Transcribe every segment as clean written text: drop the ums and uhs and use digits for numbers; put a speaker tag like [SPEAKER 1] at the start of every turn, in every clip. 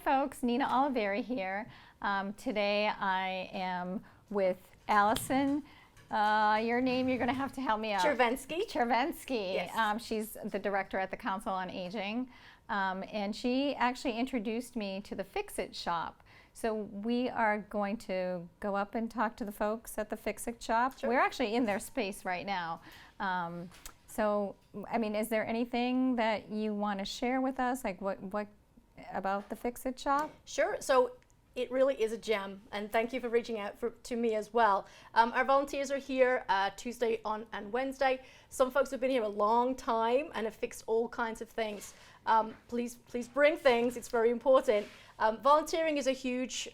[SPEAKER 1] folks, Nina Oliveri here. Today I am with Allison. Your name, you're going to help me out.
[SPEAKER 2] Chervensky.
[SPEAKER 1] Chervensky.
[SPEAKER 2] Yes.
[SPEAKER 1] She's the director at the Council on Aging. And she actually introduced me to the Fix-It shop. So we are going to go up and talk to the folks at the Fix-It shop.
[SPEAKER 2] Sure.
[SPEAKER 1] We're actually in their space right now. So, I mean, is there anything that you want to share with us? Like what about the Fix-It shop?
[SPEAKER 2] Sure. So it really is a gem, and thank you for reaching out to me as well. Our volunteers are here Tuesday and Wednesday. Some folks have been here a long time and have fixed all kinds of things. Please bring things. It's very important. Volunteering is a huge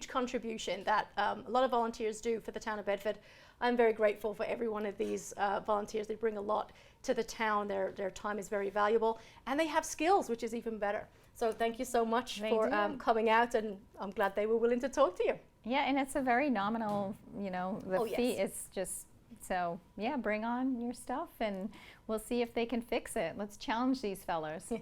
[SPEAKER 2] contribution that a lot of volunteers do for the town of Bedford. I'm very grateful for every one of these volunteers. They bring a lot to the town. Their time is very valuable, and they have skills, which is even better. So thank you so much for coming out, and I'm glad they were willing to talk to you.
[SPEAKER 1] Yeah, and it's a very nominal, the fee
[SPEAKER 2] yes.
[SPEAKER 1] is just, so yeah, bring on your stuff and we'll see if they can fix it. Let's challenge these fellers.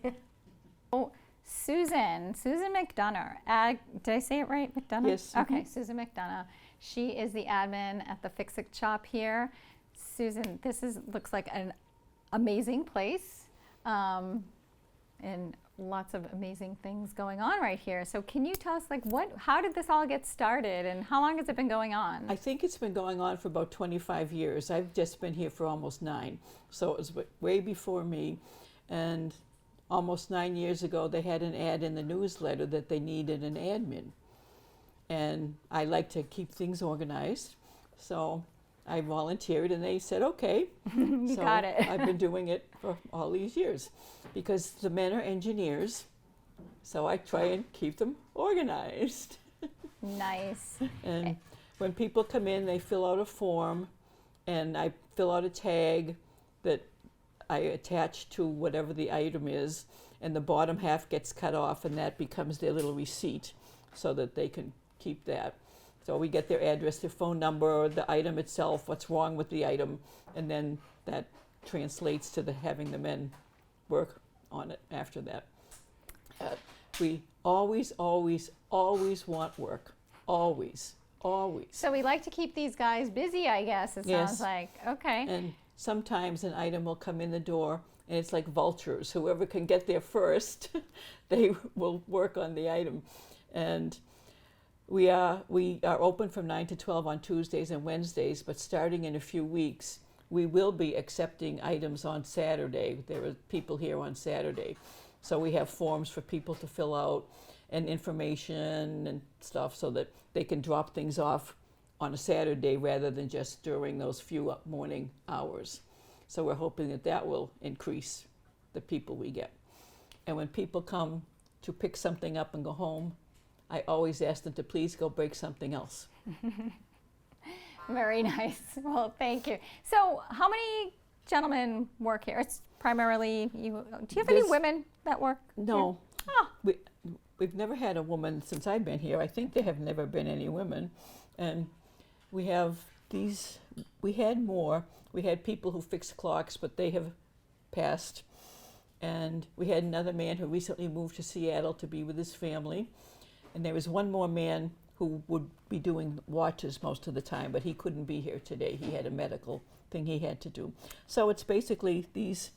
[SPEAKER 1] Oh, Susan McDonough. Did I say it right, McDonough?
[SPEAKER 3] Yes.
[SPEAKER 1] Okay, Susan McDonough. She is the admin at the Fix-It shop here. Susan, this looks like an amazing place, and lots of amazing things going on right here. So can you tell us, like, how did this all get started, and how long has it been going on?
[SPEAKER 3] I think it's been going on for about 25 years. I've just been here for almost 9, so it was way before me. And almost 9 years ago, they had an ad in the newsletter that they needed an admin. And I like to keep things organized, so I volunteered, and they said, okay.
[SPEAKER 1] You got it.
[SPEAKER 3] I've been doing it for all these years because the men are engineers, so I try and keep them organized.
[SPEAKER 1] Nice.
[SPEAKER 3] And when people come in, they fill out a form, and I fill out a tag that I attach to whatever the item is, and the bottom half gets cut off, and that becomes their little receipt so that they can keep that. So we get their address, their phone number, the item itself, what's wrong with the item, and then that translates to having the men work on it after that. We always want work. Always.
[SPEAKER 1] So we like to keep these guys busy, I guess, it sounds like. Okay.
[SPEAKER 3] And sometimes an item will come in the door, and it's like vultures. Whoever can get there first, they will work on the item. And we are open from 9 to 12 on Tuesdays and Wednesdays, but starting in a few weeks, we will be accepting items on Saturday. There are people here on Saturday. So we have forms for people to fill out and information and stuff so that they can drop things off on a Saturday rather than just during those few morning hours. So we're hoping that will increase the people we get. And when people come to pick something up and go home, I always ask them to please go break something else.
[SPEAKER 1] Very nice. Well, thank you. So how many gentlemen work here? It's primarily you. Do you have any women that work
[SPEAKER 3] No.
[SPEAKER 1] here? Oh.
[SPEAKER 3] We've never had a woman since I've been here. I think there have never been any women. And we have these, we had more. We had people who fixed clocks, but they have passed. And we had another man who recently moved to Seattle to be with his family. And there was one more man who would be doing watches most of the time, but he couldn't be here today. He had a medical thing he had to do. So it's basically these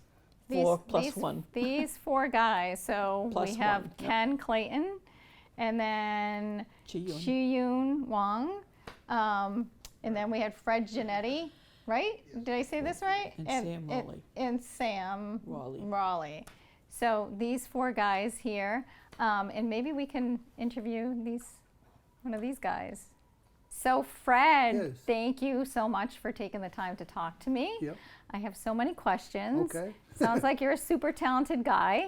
[SPEAKER 3] 4 plus 1.
[SPEAKER 1] These 4 guys. So
[SPEAKER 3] Plus
[SPEAKER 1] we have
[SPEAKER 3] 1,
[SPEAKER 1] Ken Clayton, and then Chi-Yun Wang, and then we had Fred Giannetti, right? Did I say this right?
[SPEAKER 3] And Sam Raleigh.
[SPEAKER 1] And Sam
[SPEAKER 3] Raleigh.
[SPEAKER 1] So these 4 guys here, and maybe we can interview one of these guys. So Fred,
[SPEAKER 4] Yes.
[SPEAKER 1] thank you so much for taking the time to talk to me.
[SPEAKER 4] Yep.
[SPEAKER 1] I have so many questions.
[SPEAKER 4] Okay.
[SPEAKER 1] Sounds like you're a super talented guy,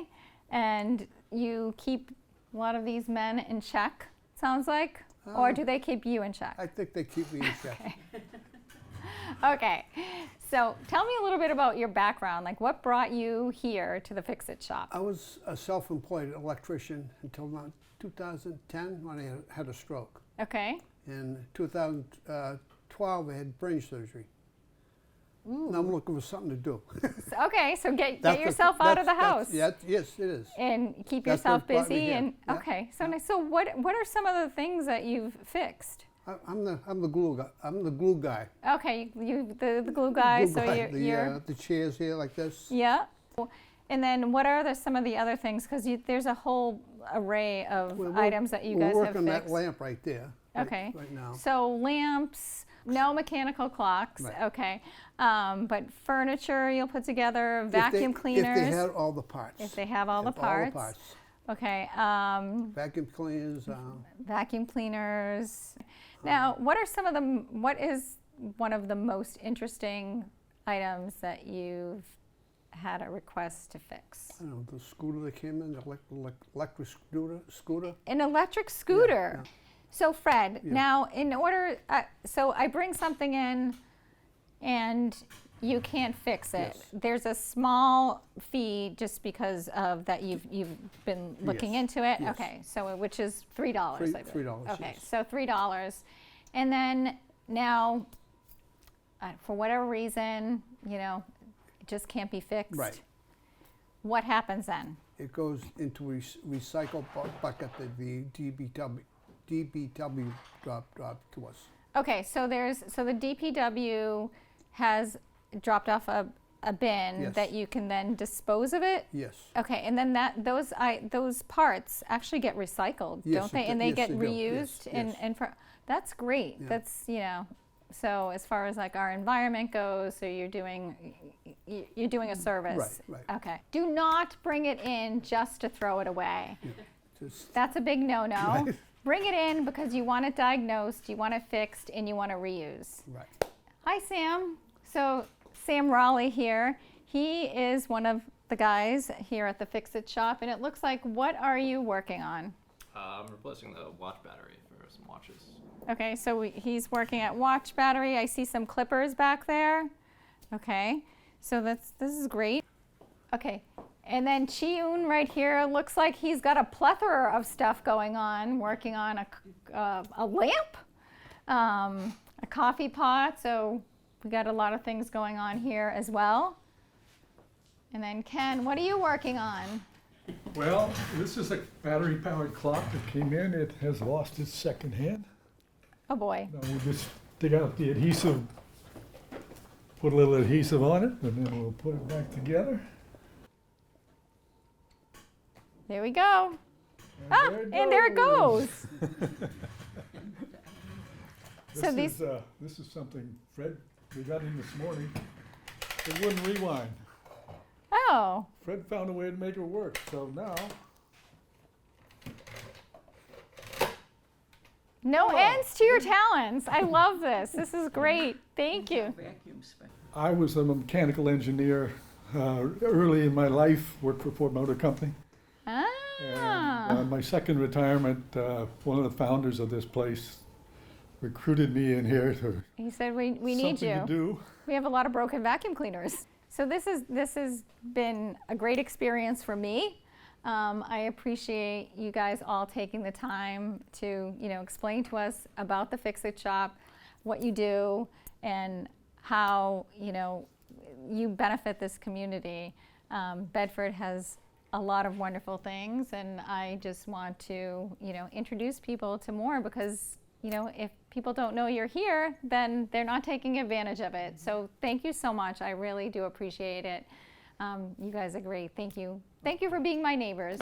[SPEAKER 1] and you keep a lot of these men in check, sounds like? Or do they keep you in check?
[SPEAKER 4] I think they keep me in check.
[SPEAKER 1] Okay. Okay, so tell me a little bit about your background. Like, what brought you here to the Fix-It shop?
[SPEAKER 4] I was a self-employed electrician until about 2010 when I had a stroke.
[SPEAKER 1] Okay.
[SPEAKER 4] In 2012, I had brain surgery. And I'm looking for something to do.
[SPEAKER 1] Okay, so get
[SPEAKER 4] That's the-
[SPEAKER 1] yourself out of the
[SPEAKER 4] that's-
[SPEAKER 1] house.
[SPEAKER 4] Yeah, yes, it is.
[SPEAKER 1] And keep
[SPEAKER 4] That's
[SPEAKER 1] yourself
[SPEAKER 4] what brought me
[SPEAKER 1] busy
[SPEAKER 4] here.
[SPEAKER 1] and
[SPEAKER 4] Yeah.
[SPEAKER 1] okay, so nice. So what are some of the things that you've fixed?
[SPEAKER 4] I'm the glue guy. I'm the glue guy.
[SPEAKER 1] Okay, you the glue guy.
[SPEAKER 4] Glue
[SPEAKER 1] So
[SPEAKER 4] guy.
[SPEAKER 1] you're
[SPEAKER 4] The chairs here like this.
[SPEAKER 1] yeah. And then what are some of the other things? Because there's a whole array of items that you guys
[SPEAKER 4] We're
[SPEAKER 1] have
[SPEAKER 4] working
[SPEAKER 1] fixed.
[SPEAKER 4] that lamp right there.
[SPEAKER 1] Okay.
[SPEAKER 4] Right now.
[SPEAKER 1] So lamps, no mechanical clocks.
[SPEAKER 4] Right.
[SPEAKER 1] Okay, but furniture you'll put together, vacuum cleaners.
[SPEAKER 4] If they had all the parts.
[SPEAKER 1] If they have all the parts. Okay.
[SPEAKER 4] Vacuum cleaners.
[SPEAKER 1] Vacuum cleaners. Now, what is one of the most interesting items that you've had a request to fix?
[SPEAKER 4] I don't know, the scooter that came in, the electric scooter.
[SPEAKER 1] An electric scooter.
[SPEAKER 4] Yeah.
[SPEAKER 1] So Fred,
[SPEAKER 4] Yeah.
[SPEAKER 1] now in order, so I bring something in and you can't fix it.
[SPEAKER 4] Yes.
[SPEAKER 1] There's a small fee just because of that you've been looking
[SPEAKER 4] Yes.
[SPEAKER 1] into it.
[SPEAKER 4] Yes.
[SPEAKER 1] Okay, so which is $3. I believe.
[SPEAKER 4] $3,
[SPEAKER 1] Okay,
[SPEAKER 4] yes.
[SPEAKER 1] so $3, and then now, for whatever reason, it just can't be fixed.
[SPEAKER 4] Right.
[SPEAKER 1] What happens then?
[SPEAKER 4] It goes into recycle bucket that the DBW dropped to us.
[SPEAKER 1] Okay, so the DPW has dropped off a bin
[SPEAKER 4] Yes.
[SPEAKER 1] that you can then dispose of it.
[SPEAKER 4] Yes.
[SPEAKER 1] Okay, and then those parts actually get recycled,
[SPEAKER 4] Yes,
[SPEAKER 1] don't they?
[SPEAKER 4] it
[SPEAKER 1] And
[SPEAKER 4] do-
[SPEAKER 1] they
[SPEAKER 4] yes,
[SPEAKER 1] get
[SPEAKER 4] they do.
[SPEAKER 1] reused.
[SPEAKER 4] Yes, yes.
[SPEAKER 1] That's great.
[SPEAKER 4] Yeah.
[SPEAKER 1] That's so as far as like our environment goes, so you're doing a service.
[SPEAKER 4] Right.
[SPEAKER 1] Okay. Do not bring it in just to throw it away.
[SPEAKER 4] Just,
[SPEAKER 1] That's a big no-no.
[SPEAKER 4] Right.
[SPEAKER 1] Bring it in because you want it diagnosed, you want it fixed, and you want to reuse.
[SPEAKER 4] right.
[SPEAKER 1] Hi, Sam. So Sam Raleigh here. He is one of the guys here at the Fix-It shop, and it looks like, what are you working on?
[SPEAKER 5] I'm replacing the watch battery for some watches.
[SPEAKER 1] Okay, so he's working at watch battery. I see some clippers back there. Okay, so this is great. Okay, and then Chi-Yoon right here looks like he's got a plethora of stuff going on, working on a lamp, a coffee pot. So we got a lot of things going on here as well. And then Ken, what are you working on?
[SPEAKER 6] Well, this is a battery-powered clock that came in. It has lost its second hand.
[SPEAKER 1] Oh boy.
[SPEAKER 6] Now we'll just dig out the adhesive, put a little adhesive on it, and then we'll put it back together.
[SPEAKER 1] There we go.
[SPEAKER 6] And
[SPEAKER 1] And there it goes.
[SPEAKER 6] This
[SPEAKER 1] So these-
[SPEAKER 6] this is something Fred, we got in this morning. It wouldn't rewind.
[SPEAKER 1] Oh,
[SPEAKER 6] Fred found a way to make it work, so now
[SPEAKER 1] no ends to your talents. I love this. This is great. Thank you.
[SPEAKER 6] I was a mechanical engineer early in my life, worked for Ford Motor Company.
[SPEAKER 1] Ah.
[SPEAKER 6] And my second retirement, one of the founders of this place recruited me in here to
[SPEAKER 1] He said, we need
[SPEAKER 6] something
[SPEAKER 1] you.
[SPEAKER 6] to do.
[SPEAKER 1] We have a lot of broken vacuum cleaners. So this has been a great experience for me. I appreciate you guys all taking the time to explain to us about the Fix-It shop, what you do, and how you benefit this community. Bedford has a lot of wonderful things, and I just want to introduce people to more, because if people don't know you're here, then they're not taking advantage of it. So thank you so much. I really do appreciate it. You guys are great. Thank you. Thank you for being my neighbors.